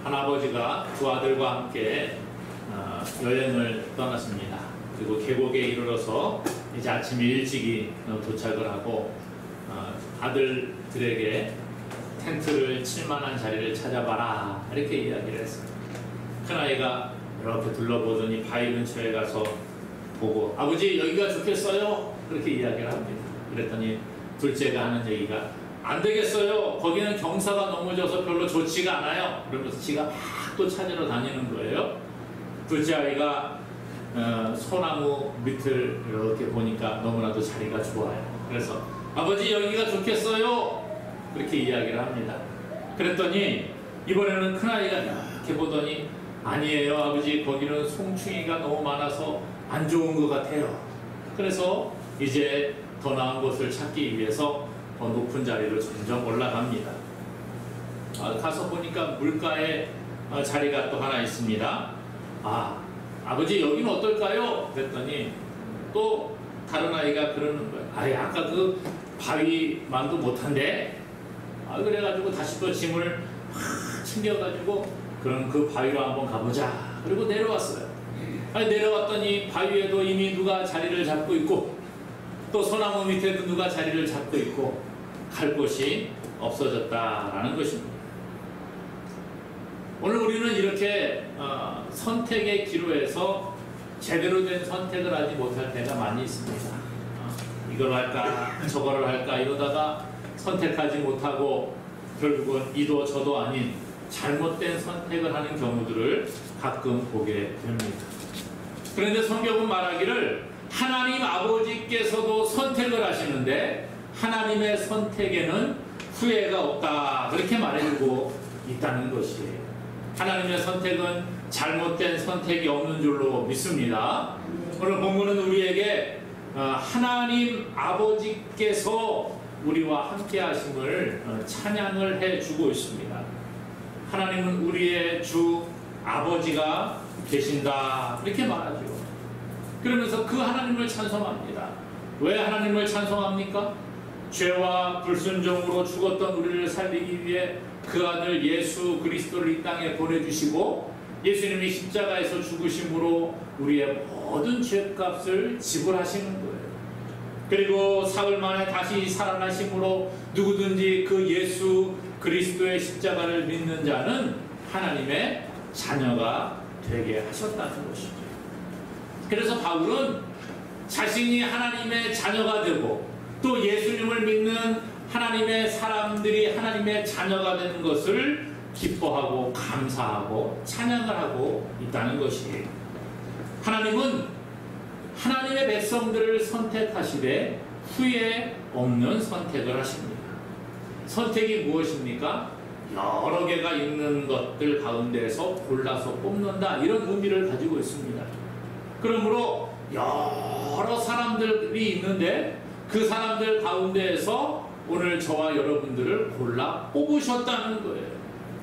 한 아버지가 두 아들과 함께 여행을 떠났습니다. 그리고 계곡에 이르러서 이제 아침 일찍이 도착을 하고 아들들에게 텐트를 칠 만한 자리를 찾아봐라 이렇게 이야기를 했어요. 큰아이가 이렇게 둘러보더니 바위 근처에 가서 보고 아버지 여기가 좋겠어요? 그렇게 이야기를 합니다. 그랬더니 둘째가 하는 얘기가 안 되겠어요. 거기는 경사가 넘어져서 별로 좋지가 않아요. 그러면서 지가 막 또 찾으러 다니는 거예요. 둘째 아이가 소나무 밑을 이렇게 보니까 너무나도 자리가 좋아요. 그래서 아버지 여기가 좋겠어요? 그렇게 이야기를 합니다. 그랬더니 이번에는 큰아이가 이렇게 보더니 아니에요 아버지 거기는 송충이가 너무 많아서 안 좋은 것 같아요. 그래서 이제 더 나은 곳을 찾기 위해서 더 높은 자리로 점점 올라갑니다. 가서 보니까 물가에 자리가 또 하나 있습니다. 아버지 여기는 어떨까요? 그랬더니 또 다른 아이가 그러는 거예요. 아까 그 바위만도 못한데? 그래가지고 다시 또 짐을 확 챙겨가지고 그럼 그 바위로 한번 가보자. 그리고 내려왔어요. 내려왔더니 바위에도 이미 누가 자리를 잡고 있고 또 소나무 밑에도 누가 자리를 잡고 있고 갈 곳이 없어졌다라는 것입니다. 오늘 우리는 이렇게 선택의 기로에서 제대로 된 선택을 하지 못할 때가 많이 있습니다. 이걸 할까 저거를 할까 이러다가 선택하지 못하고 결국은 이도 저도 아닌 잘못된 선택을 하는 경우들을 가끔 보게 됩니다. 그런데 성경은 말하기를 하나님 아버지께서도 선택을 하시는데 하나님의 선택에는 후회가 없다 그렇게 말해주고 있다는 것이에요. 하나님의 선택은 잘못된 선택이 없는 줄로 믿습니다. 오늘 본문은 우리에게 하나님 아버지께서 우리와 함께 하심을 찬양을 해주고 있습니다. 하나님은 우리의 주 아버지가 계신다 이렇게 말하죠. 그러면서 그 하나님을 찬송합니다. 왜 하나님을 찬송합니까? 죄와 불순종으로 죽었던 우리를 살리기 위해 그 아들 예수 그리스도를 이 땅에 보내주시고 예수님이 십자가에서 죽으심으로 우리의 모든 죄값을 지불하시는 거예요. 그리고 사흘 만에 다시 살아나심으로 누구든지 그 예수 그리스도의 십자가를 믿는 자는 하나님의 자녀가 되게 하셨다는 것이죠. 그래서 바울은 자신이 하나님의 자녀가 되고 또 예수님을 믿는 하나님의 사람들이 하나님의 자녀가 되는 것을 기뻐하고 감사하고 찬양을 하고 있다는 것이에요. 하나님은 하나님의 백성들을 선택하시되 후회 없는 선택을 하십니다. 선택이 무엇입니까? 여러 개가 있는 것들 가운데에서 골라서 뽑는다 이런 의미를 가지고 있습니다. 그러므로 여러 사람들이 있는데 그 사람들 가운데에서 오늘 저와 여러분들을 골라 뽑으셨다는 거예요.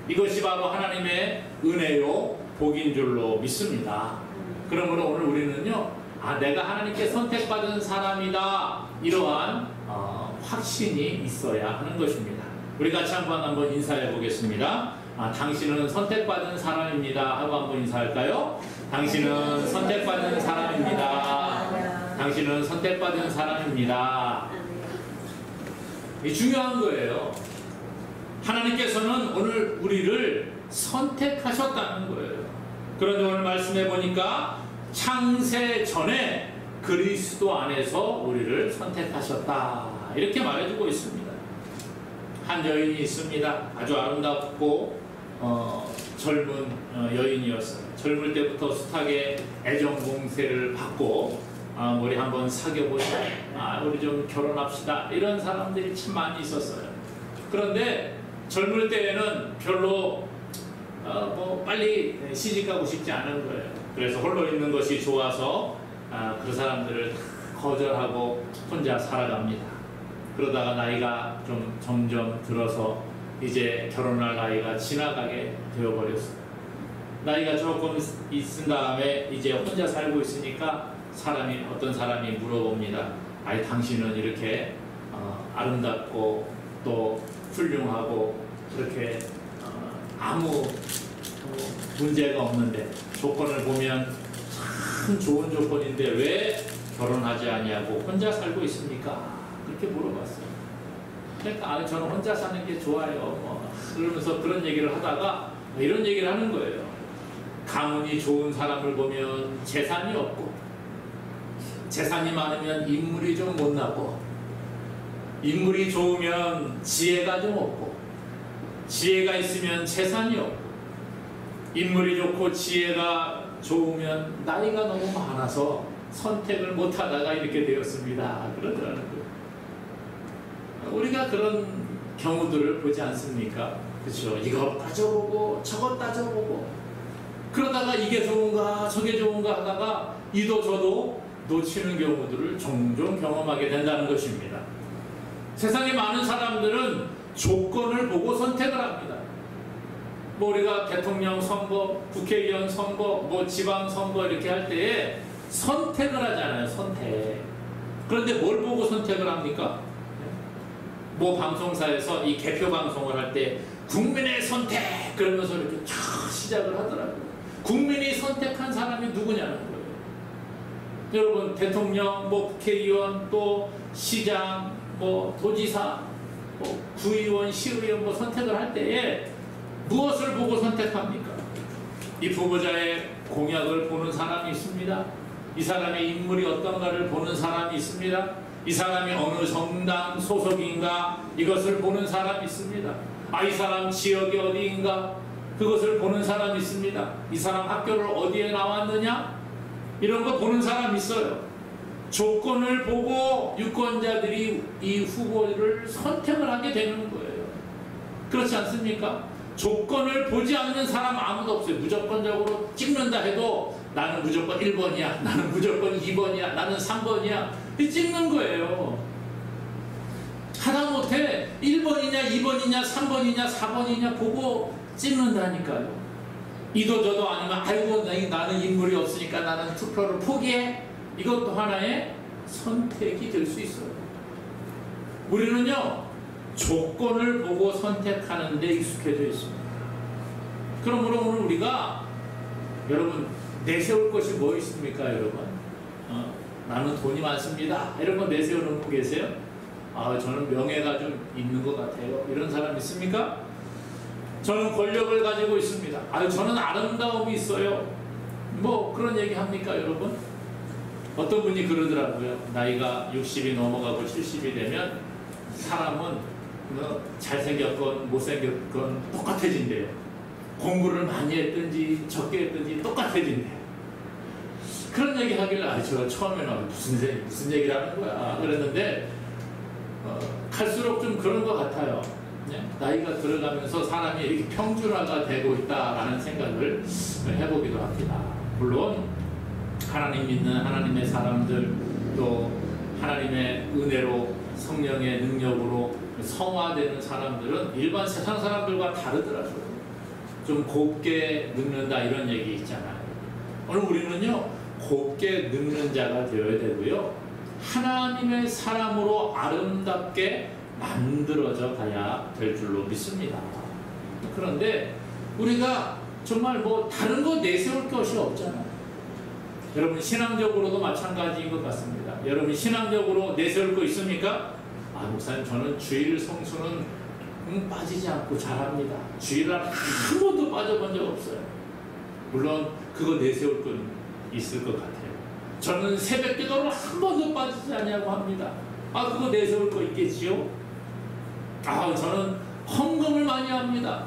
이것이 바로 하나님의 은혜요 복인 줄로 믿습니다. 그러므로 오늘 우리는요 내가 하나님께 선택받은 사람이다 이러한 확신이 있어야 하는 것입니다. 우리 같이 한번 인사해 보겠습니다. 당신은 선택받은 사람입니다 하고 한번 인사할까요? 당신은 선택받은 사람입니다. 당신은 선택받은 사람입니다. 이 중요한 거예요. 하나님께서는 오늘 우리를 선택하셨다는 거예요. 그런데 오늘 말씀해 보니까 창세 전에 그리스도 안에서 우리를 선택하셨다 이렇게 말해주고 있습니다. 한 여인이 있습니다. 아주 아름답고 젊은 여인이었어요. 젊을 때부터 숱하게 애정 공세를 받고 우리 한번 사귀어보자, 우리 좀 결혼합시다 이런 사람들이 참 많이 있었어요. 그런데 젊을 때에는 별로 빨리 시집가고 싶지 않은 거예요. 그래서 홀로 있는 것이 좋아서 그 사람들을 거절하고 혼자 살아갑니다. 그러다가 나이가 좀 점점 들어서 이제 결혼할 나이가 지나가게 되어버렸어요. 나이가 조금 있은 다음에 이제 혼자 살고 있으니까 어떤 사람이 물어봅니다. 당신은 이렇게 아름답고 또 훌륭하고 그렇게 아무 문제가 없는데 조건을 보면 참 좋은 조건인데 왜 결혼하지 아니하고 혼자 살고 있습니까? 그렇게 물어봤어요. 그러니까 저는 혼자 사는 게 좋아요. 그러면서 그런 얘기를 하다가 이런 얘기를 하는 거예요. 가문이 좋은 사람을 보면 재산이 없고, 재산이 많으면 인물이 좀 못나고, 인물이 좋으면 지혜가 좀 없고, 지혜가 있으면 재산이 없고, 인물이 좋고 지혜가 좋으면 나이가 너무 많아서 선택을 못하다가 이렇게 되었습니다. 그러더라는 거예요. 우리가 그런 경우들을 보지 않습니까? 그렇죠? 이거 따져보고 저거 따져보고 그러다가 이게 좋은가 저게 좋은가 하다가 이도 저도 놓치는 경우들을 종종 경험하게 된다는 것입니다. 세상에 많은 사람들은 조건을 보고 선택을 합니다. 뭐 우리가 대통령 선거, 국회의원 선거, 뭐 지방 선거 이렇게 할 때에 선택을 하잖아요. 선택. 그런데 뭘 보고 선택을 합니까? 뭐 방송사에서 이 개표 방송을 할 때 국민의 선택 그러면서 이렇게 쫙 시작을 하더라고요. 국민이 선택한 사람이 누구냐는 거예요. 여러분 대통령, 뭐 국회의원, 또 시장, 뭐 도지사, 뭐 구의원, 시의원 뭐 선택을 할 때에 무엇을 보고 선택합니까? 이 후보자의 공약을 보는 사람이 있습니다. 이 사람의 인물이 어떤가를 보는 사람이 있습니다. 이 사람이 어느 정당 소속인가 이것을 보는 사람이 있습니다. 이 사람 지역이 어디인가 그것을 보는 사람이 있습니다. 이 사람 학교를 어디에 나왔느냐 이런 거 보는 사람이 있어요. 조건을 보고 유권자들이 이 후보를 선택을 하게 되는 거예요. 그렇지 않습니까? 조건을 보지 않는 사람 아무도 없어요. 무조건적으로 찍는다 해도 나는 무조건 1번이야, 나는 무조건 2번이야, 나는 3번이야 찍는 거예요. 하다못해 1번이냐 2번이냐 3번이냐 4번이냐 보고 찍는다니까요. 이도 저도 아니면 아이고 나는 인물이 없으니까 나는 투표를 포기해. 이것도 하나의 선택이 될 수 있어요. 우리는요 조건을 보고 선택하는 데 익숙해져 있습니다. 그러므로 오늘 우리가 여러분 내세울 것이 뭐 있습니까 여러분? 나는 돈이 많습니다. 이런 거 내세우는 분 계세요? 저는 명예가 좀 있는 것 같아요. 이런 사람 있습니까? 저는 권력을 가지고 있습니다. 저는 아름다움이 있어요. 뭐 그런 얘기 합니까 여러분? 어떤 분이 그러더라고요. 나이가 60이 넘어가고 70이 되면 사람은 잘생겼건 못생겼건 똑같아진대요. 공부를 많이 했든지 적게 했든지 똑같아진대요. 그런 얘기 하길래 저 처음에는 무슨 얘기를 하는 거야 그랬는데 갈수록 좀 그런 것 같아요. 나이가 들어가면서 사람이 이렇게 평준화가 되고 있다라는 생각을 해보기도 합니다. 물론 하나님 믿는 하나님의 사람들 또 하나님의 은혜로 성령의 능력으로 성화되는 사람들은 일반 세상 사람들과 다르더라고요. 좀 곱게 늙는다 이런 얘기 있잖아요. 오늘 우리는요 곱게 늙는 자가 되어야 되고요 하나님의 사람으로 아름답게 만들어져 가야 될 줄로 믿습니다. 그런데 우리가 정말 뭐 다른 거 내세울 것이 없잖아요. 여러분 신앙적으로도 마찬가지인 것 같습니다. 여러분 신앙적으로 내세울 거 있습니까? 목사님 저는 주일 성수는 빠지지 않고 잘합니다. 주일날 한 번도 빠져본 적 없어요. 물론 그거 내세울 건 있을 것 같아요. 저는 새벽 기도를 한 번도 빠지지 않냐고 합니다. 그거 내세울 거 있겠지요? 저는 헌금을 많이 합니다.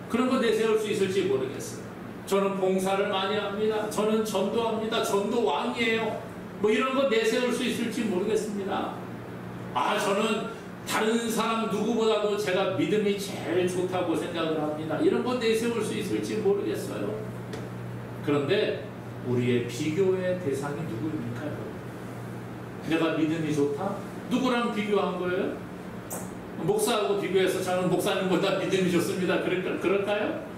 그런 거 내세울 수 있을지 모르겠어요. 저는 봉사를 많이 합니다. 저는 전도합니다. 전도 왕이에요. 뭐 이런 거 내세울 수 있을지 모르겠습니다. 저는 다른 사람 누구보다도 제가 믿음이 제일 좋다고 생각을 합니다. 이런 거 내세울 수 있을지 모르겠어요. 그런데 우리의 비교의 대상이 누구입니까? 내가 믿음이 좋다? 누구랑 비교한 거예요? 목사하고 비교해서 저는 목사님보다 믿음이 좋습니다. 그럴까요?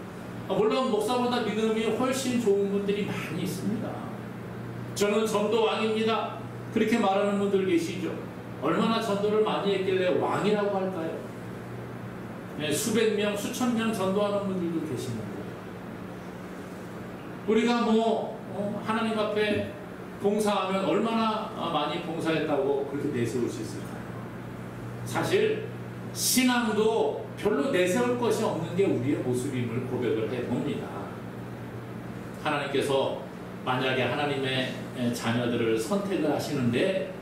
물론 목사보다 믿음이 훨씬 좋은 분들이 많이 있습니다. 저는 전도왕입니다. 그렇게 말하는 분들 계시죠? 얼마나 전도를 많이 했길래 왕이라고 할까요? 수백 명, 수천 명 전도하는 분들도 계시는 거예요. 우리가 하나님 앞에 봉사하면 얼마나 많이 봉사했다고 그렇게 내세울 수 있을까요? 사실 신앙도 별로 내세울 것이 없는 게 우리의 모습임을 고백을 해봅니다. 하나님께서 만약에 하나님의 자녀들을 선택을 하시는데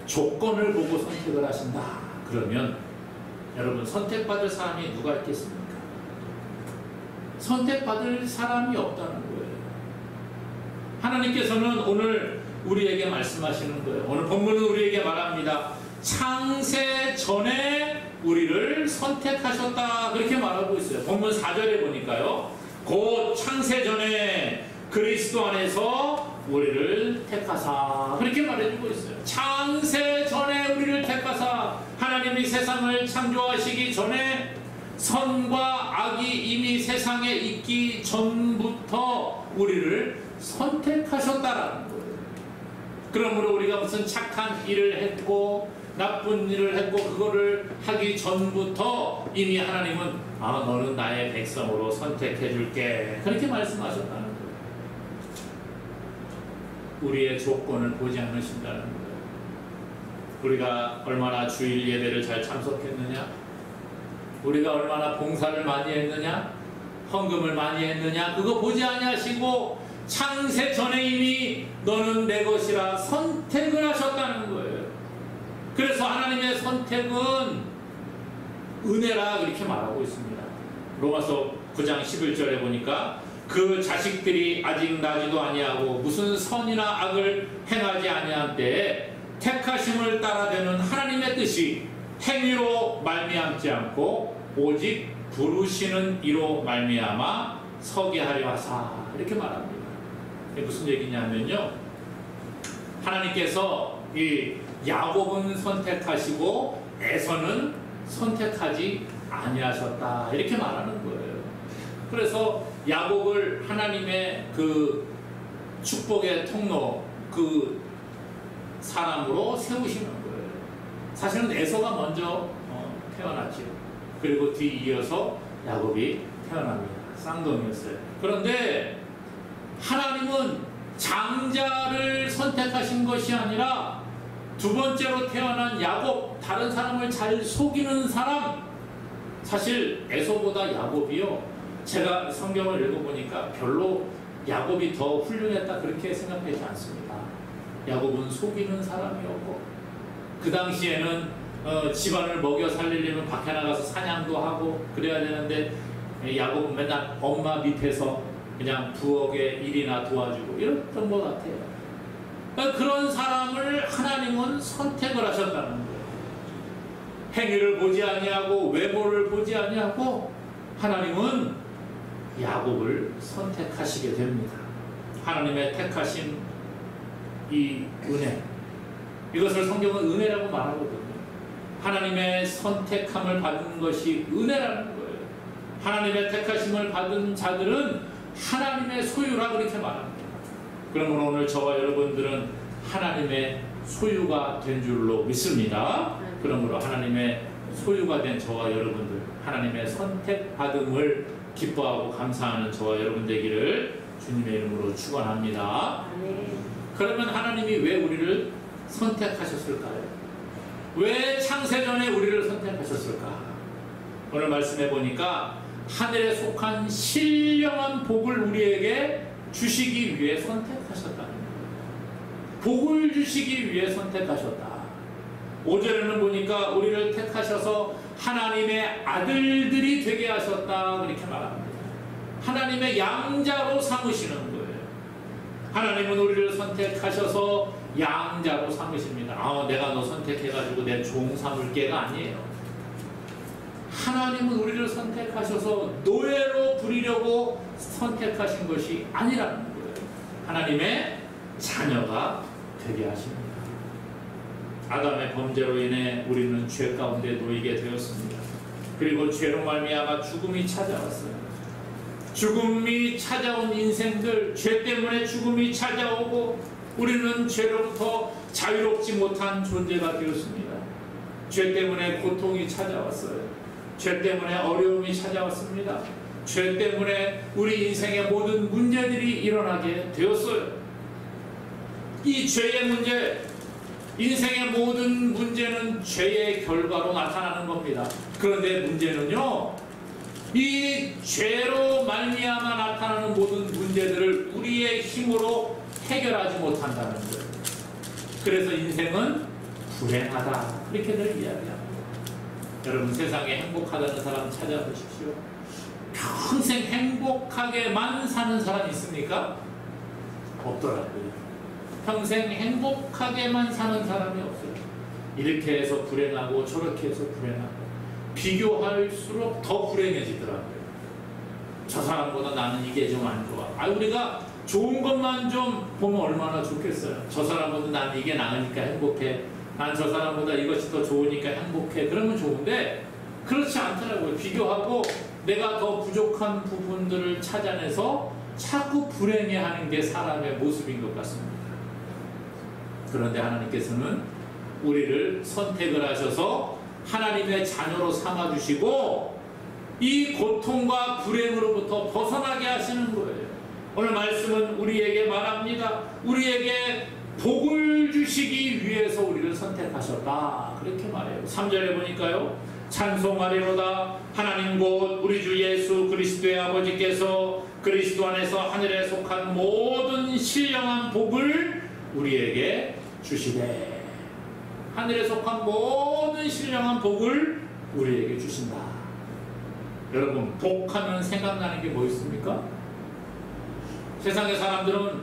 조건을 보고 선택을 하신다 그러면 여러분 선택받을 사람이 누가 있겠습니까? 선택받을 사람이 없다는 거예요. 하나님께서는 오늘 우리에게 말씀하시는 거예요. 오늘 본문은 우리에게 말합니다. 창세 전에 우리를 선택하셨다 그렇게 말하고 있어요. 본문 4절에 보니까요. 곧 창세 전에 그리스도 안에서 우리를 택하사 그렇게 말해주고 있어요. 창세 전에 우리를 택하사 하나님이 세상을 창조하시기 전에 선과 악이 이미 세상에 있기 전부터 우리를 선택하셨다라는 거예요. 그러므로 우리가 무슨 착한 일을 했고 나쁜 일을 했고 그거를 하기 전부터 이미 하나님은 너는 나의 백성으로 선택해 줄게 그렇게 말씀하셨다는 거예요. 우리의 조건을 보지 않으신다는 거예요. 우리가 얼마나 주일 예배를 잘 참석했느냐, 우리가 얼마나 봉사를 많이 했느냐, 헌금을 많이 했느냐 그거 보지 아니하시고 창세 전에 이미 너는 내 것이라 선택을 하셨다는 거예요. 그래서 하나님의 선택은 은혜라 그렇게 말하고 있습니다. 로마서 9장 11절에 보니까 그 자식들이 아직 나지도 아니하고 무슨 선이나 악을 행하지 아니한 때에 택하심을 따라되는 하나님의 뜻이 행위로 말미암지 않고 오직 부르시는 이로 말미암아 서게 하려 하사 이렇게 말합니다. 이게 무슨 얘기냐면요, 하나님께서 이 야곱은 선택하시고 에서는 선택하지 아니하셨다 이렇게 말하는 거예요. 그래서 야곱을 하나님의 그 축복의 통로 그 사람으로 세우시는 거예요. 사실은 에서가 먼저 태어났죠. 그리고 뒤이어서 야곱이 태어납니다. 쌍둥이였어요. 그런데 하나님은 장자를 선택하신 것이 아니라 두 번째로 태어난 야곱, 다른 사람을 잘 속이는 사람, 사실 에서보다 야곱이요, 제가 성경을 읽어보니까 별로 야곱이 더 훌륭했다 그렇게 생각하지 않습니다. 야곱은 속이는 사람이었고 그 당시에는 집안을 먹여 살리려면 밖에 나가서 사냥도 하고 그래야 되는데 야곱은 맨날 엄마 밑에서 그냥 부엌의 일이나 도와주고 이랬던 것 같아요. 그러니까 그런 사람을 하나님은 선택을 하셨다는 거예요. 행위를 보지 아니하고 외모를 보지 아니하고 하나님은 야곱을 선택하시게 됩니다. 하나님의 택하신 이 은혜, 이것을 성경은 은혜라고 말하거든요. 하나님의 선택함을 받은 것이 은혜라는 거예요. 하나님의 택하심을 받은 자들은 하나님의 소유라 그렇게 말합니다. 그러면 오늘 저와 여러분들은 하나님의 소유가 된 줄로 믿습니다. 그러므로 하나님의 소유가 된 저와 여러분들, 하나님의 선택받음을 기뻐하고 감사하는 저와 여러분 되기를 주님의 이름으로 축원합니다. 그러면 하나님이 왜 우리를 선택하셨을까요? 왜 창세전에 우리를 선택하셨을까? 오늘 말씀해 보니까 하늘에 속한 신령한 복을 우리에게 주시기 위해 선택하셨다는 거예요. 복을 주시기 위해 선택하셨다. 5절에는 보니까 우리를 택하셔서 하나님의 아들들이 되게 하셨다 그렇게 말합니다. 하나님의 양자로 삼으시는 거예요. 하나님은 우리를 선택하셔서 양자로 삼으십니다. 내가 너 선택해가지고 내 종 삼을게가 아니에요. 하나님은 우리를 선택하셔서 노예로 부리려고 선택하신 것이 아니라는 거예요. 하나님의 자녀가 되게 하십니다. 아담의 범죄로 인해 우리는 죄 가운데 놓이게 되었습니다. 그리고 죄로 말미암아 죽음이 찾아왔어요. 죽음이 찾아온 인생들, 죄 때문에 죽음이 찾아오고 우리는 죄로부터 자유롭지 못한 존재가 되었습니다. 죄 때문에 고통이 찾아왔어요. 죄 때문에 어려움이 찾아왔습니다. 죄 때문에 우리 인생의 모든 문제들이 일어나게 되었어요. 이 죄의 문제, 인생의 모든 문제는 죄의 결과로 나타나는 겁니다. 그런데 문제는요, 이 죄로 말미암아 나타나는 모든 문제들을 우리의 힘으로 해결하지 못한다는 거예요. 그래서 인생은 불행하다, 그렇게들 이야기합니다. 여러분, 세상에 행복하다는 사람 찾아보십시오. 평생 행복하게만 사는 사람 있습니까? 없더라고요. 평생 행복하게만 사는 사람이 없어요. 이렇게 해서 불행하고 저렇게 해서 불행하고, 비교할수록 더 불행해지더라고요. 저 사람보다 나는 이게 좀 안 좋아. 우리가 좋은 것만 좀 보면 얼마나 좋겠어요. 저 사람보다 나는 이게 나으니까 행복해. 난 저 사람보다 이것이 더 좋으니까 행복해. 그러면 좋은데 그렇지 않더라고요. 비교하고 내가 더 부족한 부분들을 찾아내서 자꾸 불행해하는 게 사람의 모습인 것 같습니다. 그런데 하나님께서는 우리를 선택을 하셔서 하나님의 자녀로 삼아주시고 이 고통과 불행으로부터 벗어나게 하시는 거예요. 오늘 말씀은 우리에게 말합니다. 우리에게 복을 주시기 위해서 우리를 선택하셨다, 그렇게 말해요. 3절에 보니까요, 찬송하리로다. 하나님 곧 우리 주 예수 그리스도의 아버지께서 그리스도 안에서 하늘에 속한 모든 신령한 복을 우리에게 주시되, 하늘에 속한 모든 신령한 복을 우리에게 주신다. 여러분, 복하면 생각나는 게 뭐 있습니까? 세상의 사람들은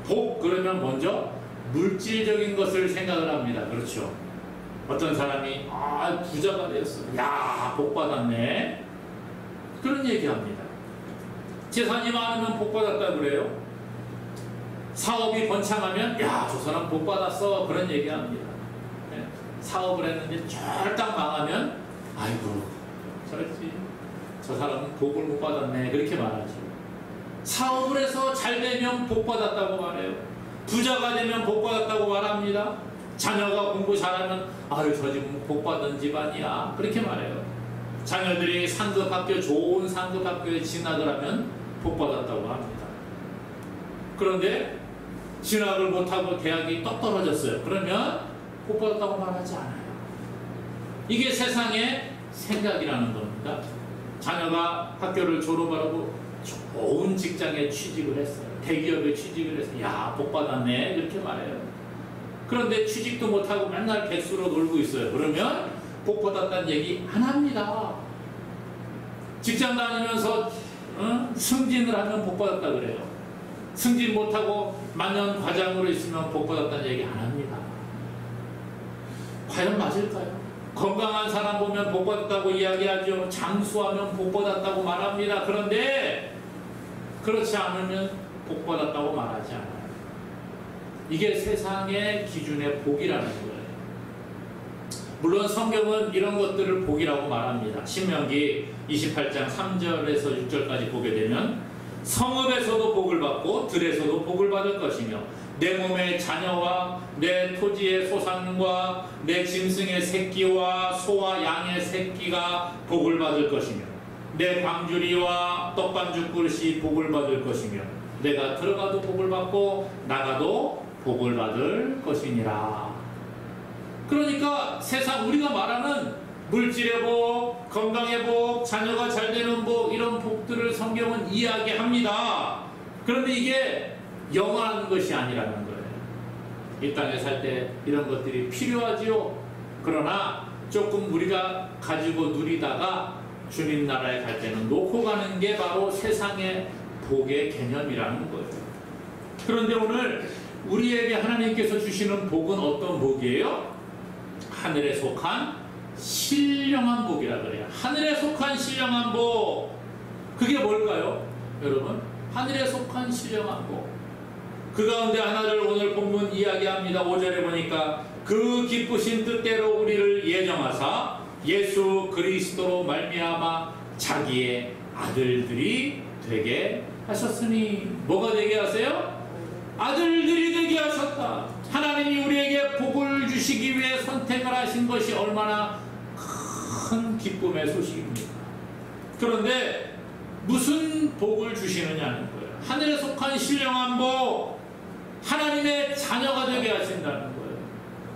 복 그러면 먼저 물질적인 것을 생각을 합니다. 그렇죠? 어떤 사람이 부자가 되었어, 야, 복 받았네, 그런 얘기합니다. 재산이 많으면 복 받았다 그래요. 사업이 번창하면 야, 저 사람 복 받았어, 그런 얘기합니다. 네? 사업을 했는데 쫄딱 망하면 아이고 저랬지, 저 사람은 복을 못 받았네, 그렇게 말하죠. 사업을 해서 잘 되면 복 받았다고 말해요. 부자가 되면 복 받았다고 말합니다. 자녀가 공부 잘하면 아유, 저 집은 복 받은 집안이야, 그렇게 말해요. 자녀들이 상급학교, 좋은 상급학교에 진학을 하면 복 받았다고 합니다. 그런데 진학을 못하고 대학이 떡 떨어졌어요. 그러면 복 받았다고 말하지 않아요. 이게 세상의 생각이라는 겁니다. 자녀가 학교를 졸업하고 좋은 직장에 취직을 했어요. 대기업에 취직을 해서 야, 복 받았네, 이렇게 말해요. 그런데 취직도 못하고 맨날 백수로 놀고 있어요. 그러면 복 받았다는 얘기 안 합니다. 직장 다니면서 승진을 하면 복 받았다 그래요. 승진 못하고 만년 과장으로 있으면 복 받았다는 얘기 안 합니다. 과연 맞을까요? 건강한 사람 보면 복 받았다고 이야기하죠. 장수하면 복 받았다고 말합니다. 그런데 그렇지 않으면 복 받았다고 말하지 않아요. 이게 세상의 기준의 복이라는 거예요. 물론 성경은 이런 것들을 복이라고 말합니다. 신명기 28장 3절에서 6절까지 보게 되면 성읍에서도 복을 받고 들에서도 복을 받을 것이며 내 몸의 자녀와 내 토지의 소산과 내 짐승의 새끼와 소와 양의 새끼가 복을 받을 것이며 내 광주리와 떡반죽 그릇이 복을 받을 것이며 내가 들어가도 복을 받고 나가도 복을 받을 것이니라. 그러니까 세상 우리가 말하는 물질의 복, 건강의 복, 자녀가 잘 되는 복, 이런 복들을 성경은 이야기합니다. 그런데 이게 영원한 것이 아니라는 거예요. 이 땅에 살 때 이런 것들이 필요하지요. 그러나 조금 우리가 가지고 누리다가 주님 나라에 갈 때는 놓고 가는 게 바로 세상의 복의 개념이라는 거예요. 그런데 오늘 우리에게 하나님께서 주시는 복은 어떤 복이에요? 하늘에 속한 신령한 복이라 그래요. 하늘에 속한 신령한 복. 그게 뭘까요? 여러분, 하늘에 속한 신령한 복. 그 가운데 하나를 오늘 본문 이야기합니다. 5절에 보니까 그 기쁘신 뜻대로 우리를 예정하사 예수 그리스도로 말미암아 자기의 아들들이 되게 하셨으니. 뭐가 되게 하세요? 아들들이 되게 하셨다. 하나님이 우리에게 복을 주시기 위해 선택을 하신 것이 얼마나 큰 기쁨의 소식입니까? 그런데 무슨 복을 주시느냐는 거예요. 하늘에 속한 신령한 복, 하나님의 자녀가 되게 하신다는 거예요.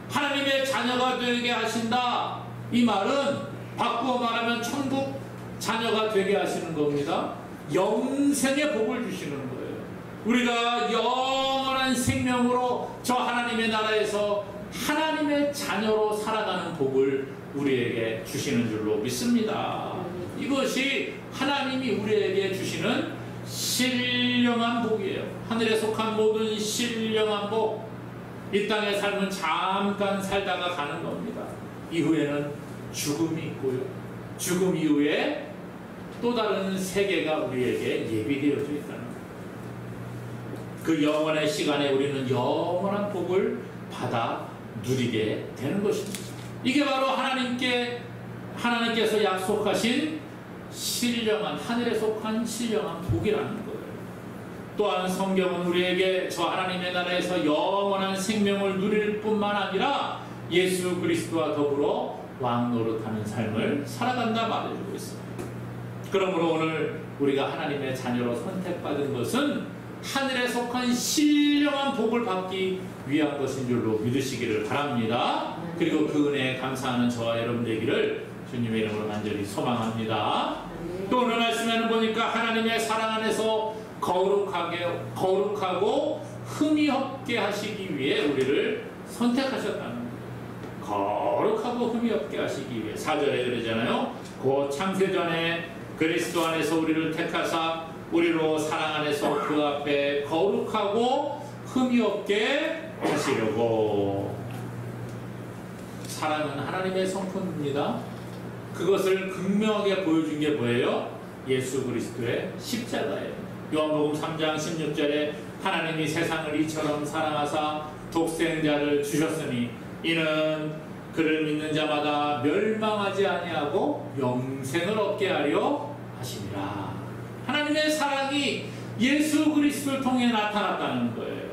하나님의 자녀가 되게 하신다. 이 말은 바꾸어 말하면 천국 자녀가 되게 하시는 겁니다. 영생의 복을 주시는 거예요. 우리가 영원한 생명으로 저 하나님의 나라에서 하나님의 자녀로 살아가는 복을 우리에게 주시는 줄로 믿습니다. 이것이 하나님이 우리에게 주시는 신령한 복이에요. 하늘에 속한 모든 신령한 복. 이 땅의 삶은 잠깐 살다가 가는 겁니다. 이후에는 죽음이 있고요. 죽음 이후에 또 다른 세계가 우리에게 예비되어져 있다는 거예요. 그 영원의 시간에 우리는 영원한 복을 받아 누리게 되는 것입니다. 이게 바로 하나님께서 약속하신 신령한, 하늘에 속한 신령한 복이라는 거예요. 또한 성경은 우리에게 저 하나님의 나라에서 영원한 생명을 누릴 뿐만 아니라 예수 그리스도와 더불어 왕노릇하는 삶을 살아간다 말해주고 있습니다. 그러므로 오늘 우리가 하나님의 자녀로 선택받은 것은 하늘에 속한 신령한 복을 받기 위한 것인 줄로 믿으시기를 바랍니다. 그리고 그 은혜에 감사하는 저와 여러분 되기를 주님의 이름으로 간절히 소망합니다. 또 오늘 말씀에는 보니까 하나님의 사랑 안에서 거룩하고 흠이 없게 하시기 위해 우리를 선택하셨다는 거예요. 거룩하고 흠이 없게 하시기 위해. 4절에 그러잖아요. 곧 창세전에 그리스도 안에서 우리를 택하사 우리로 사랑 안에서 그 앞에 거룩하고 흠이 없게 하시려고. 사랑은 하나님의 성품입니다. 그것을 극명하게 보여준 게 뭐예요? 예수 그리스도의 십자가예요. 요한복음 3장 16절에 하나님이 세상을 이처럼 사랑하사 독생자를 주셨으니 이는 그를 믿는 자마다 멸망하지 아니하고 영생을 얻게 하려 하심이라. 하나님의 사랑이 예수 그리스도를 통해 나타났다는 거예요.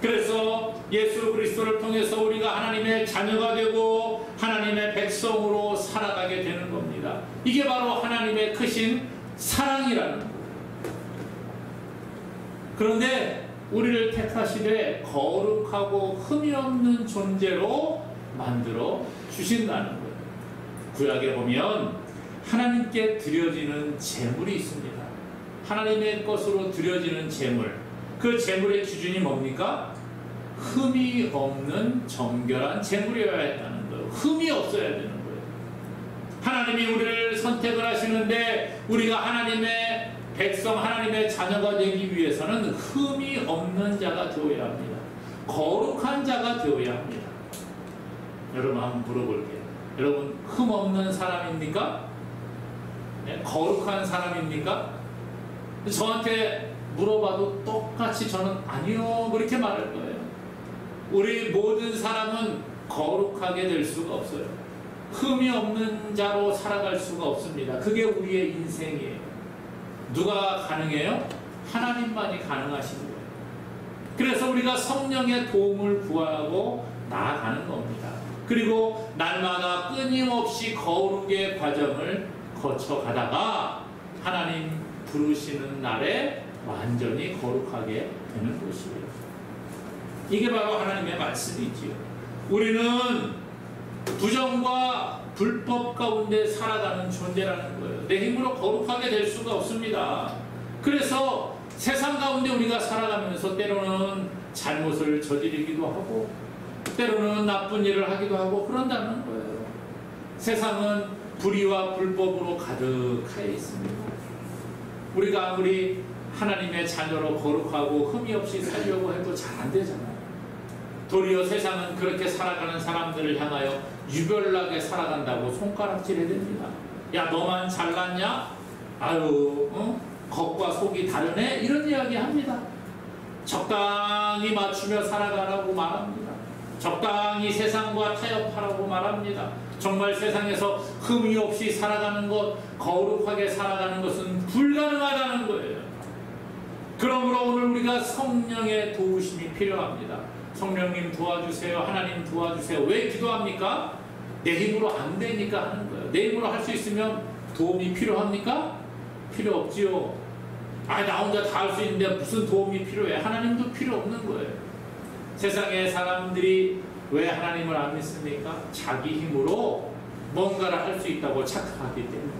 그래서 예수 그리스도를 통해서 우리가 하나님의 자녀가 되고 하나님의 백성으로 살아가게 되는 겁니다. 이게 바로 하나님의 크신 사랑이라는 거예요. 그런데 우리를 택하시되 거룩하고 흠이 없는 존재로 만들어 주신다는 거예요. 구약에 보면 하나님께 드려지는 제물이 있습니다. 하나님의 것으로 드려지는 제물. 그 제물의 기준이 뭡니까? 흠이 없는 정결한 제물이어야 했다는 거예요. 흠이 없어야 되는 거예요. 하나님이 우리를 선택을 하시는데 우리가 하나님의 백성, 하나님의 자녀가 되기 위해서는 흠이 없는 자가 되어야 합니다. 거룩한 자가 되어야 합니다. 여러분 한번 물어볼게요. 여러분 흠 없는 사람입니까? 네? 거룩한 사람입니까? 저한테 물어봐도 똑같이 저는 아니요 그렇게 말할 거예요. 우리 모든 사람은 거룩하게 될 수가 없어요. 흠이 없는 자로 살아갈 수가 없습니다. 그게 우리의 인생이에요. 누가 가능해요? 하나님만이 가능하신 거예요. 그래서 우리가 성령의 도움을 구하고 나아가는 겁니다. 그리고 날마다 끊임없이 거룩의 과정을 거쳐가다가 하나님 부르시는 날에 완전히 거룩하게 되는 것이에요. 이게 바로 하나님의 말씀이지요. 우리는 부정과 불법 가운데 살아가는 존재라는 거예요. 내 힘으로 거룩하게 될 수가 없습니다. 그래서 세상 가운데 우리가 살아가면서 때로는 잘못을 저지르기도 하고 때로는 나쁜 일을 하기도 하고 그런다는 거예요. 세상은 불의와 불법으로 가득하여 있습니다. 우리가 아무리 하나님의 자녀로 거룩하고 흠이 없이 살려고 해도 잘 안 되잖아요. 도리어 세상은 그렇게 살아가는 사람들을 향하여 유별나게 살아간다고 손가락질해야 됩니다. 야 너만 잘났냐? 아유 겉과 속이 다르네? 이런 이야기 합니다. 적당히 맞추며 살아가라고 말합니다. 적당히 세상과 타협하라고 말합니다. 정말 세상에서 흠이 없이 살아가는 것, 거룩하게 살아가는 것은 불가능하다는 거예요. 그러므로 오늘 우리가 성령의 도우심이 필요합니다. 성령님 도와주세요. 하나님 도와주세요. 왜 기도합니까? 내 힘으로 안 되니까 하는 거예요. 내 힘으로 할 수 있으면 도움이 필요합니까? 필요 없지요. 나 혼자 다 할 수 있는데 무슨 도움이 필요해? 하나님도 필요 없는 거예요. 세상의 사람들이 왜 하나님을 안 믿습니까? 자기 힘으로 뭔가를 할 수 있다고 착각하기 때문에,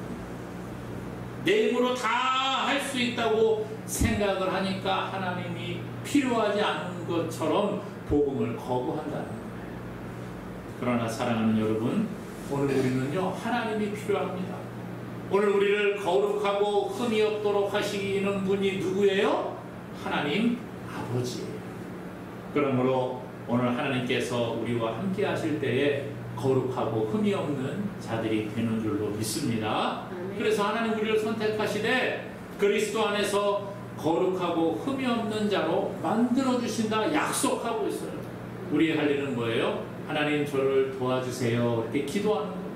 내 힘으로 다 할 수 있다고 생각을 하니까 하나님이 필요하지 않은 것처럼 복음을 거부한다는 거예요. 그러나 사랑하는 여러분, 오늘 우리는요, 하나님이 필요합니다. 오늘 우리를 거룩하고 흠이 없도록 하시는 분이 누구예요? 하나님 아버지예요. 그러므로 오늘 하나님께서 우리와 함께 하실 때에 거룩하고 흠이 없는 자들이 되는 줄로 믿습니다. 그래서 하나님 우리를 선택하시되 그리스도 안에서 거룩하고 흠이 없는 자로 만들어주신다 약속하고 있어요. 우리의 할 일은 뭐예요? 하나님 저를 도와주세요, 이렇게 기도하는 겁니다.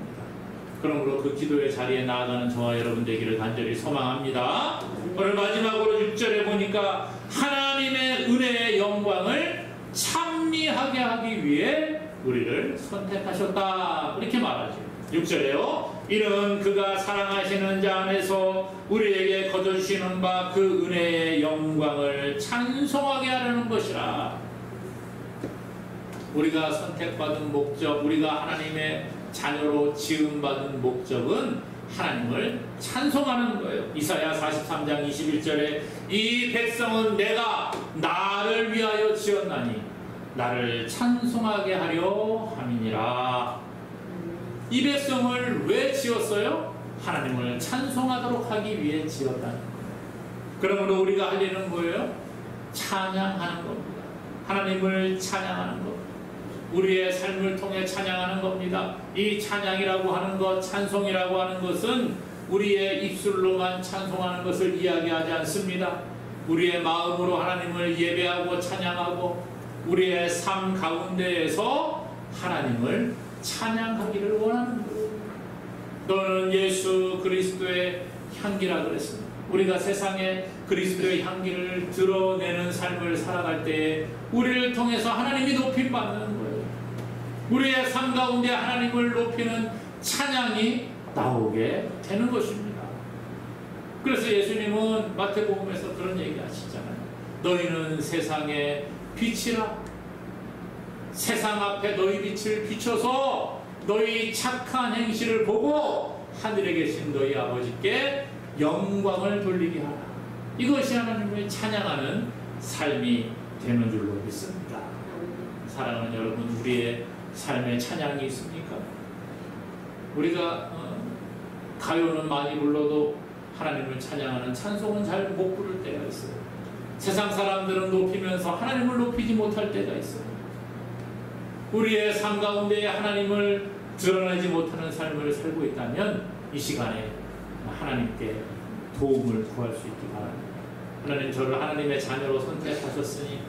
그러므로 그 기도의 자리에 나아가는 저와 여러분 되기를 간절히 소망합니다. 오늘 마지막으로 6절에 보니까 하나님의 은혜의 영광을 찬미하게 하기 위해 우리를 선택하셨다, 이렇게 말하죠. 6절에요. 이는 그가 사랑하시는 자 안에서 우리에게 거저주시는 바 그 은혜의 영광을 찬송하게 하려는 것이라. 우리가 선택받은 목적, 우리가 하나님의 자녀로 지음받은 목적은 하나님을 찬송하는 거예요. 이사야 43장 21절에 이 백성은 내가 나를 위하여 지었나니 나를 찬송하게 하려 함이니라. 이 백성을 왜 지었어요? 하나님을 찬송하도록 하기 위해 지었다는 거예요. 그러므로 우리가 할 일은 뭐예요? 찬양하는 겁니다. 하나님을 찬양하는 겁니다. 우리의 삶을 통해 찬양하는 겁니다. 이 찬양이라고 하는 것, 찬송이라고 하는 것은 우리의 입술로만 찬송하는 것을 이야기하지 않습니다. 우리의 마음으로 하나님을 예배하고 찬양하고 우리의 삶 가운데에서 하나님을 찬양하기를 원하는 거예요. 너는 예수 그리스도의 향기라 그랬습니다. 우리가 세상에 그리스도의 향기를 드러내는 삶을 살아갈 때에 우리를 통해서 하나님이 높임받는 거예요. 우리의 삶 가운데 하나님을 높이는 찬양이 나오게 되는 것입니다. 그래서 예수님은 마태복음에서 그런 얘기 하시잖아요. 너희는 세상의 빛이라. 세상 앞에 너희 빛을 비춰서 너희 착한 행실을 보고 하늘에 계신 너희 아버지께 영광을 돌리게 하라. 이것이 하나님을 찬양하는 삶이 되는 줄로 믿습니다. 사랑하는 여러분, 우리의 삶에 찬양이 있습니까? 우리가 가요는 많이 불러도 하나님을 찬양하는 찬송은 잘 못 부를 때가 있어요. 세상 사람들은 높이면서 하나님을 높이지 못할 때가 있어요. 우리의 삶 가운데 하나님을 드러내지 못하는 삶을 살고 있다면 이 시간에 하나님께 도움을 구할 수 있기 바랍니다. 하나님, 저를 하나님의 자녀로 선택하셨으니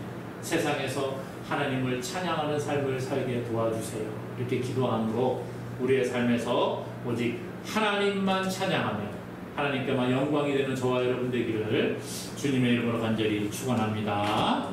세상에서 하나님을 찬양하는 삶을 살게 도와주세요. 이렇게 기도함으로 우리의 삶에서 오직 하나님만 찬양하며 하나님께만 영광이 되는 저와 여러분 되기를 주님의 이름으로 간절히 축원합니다.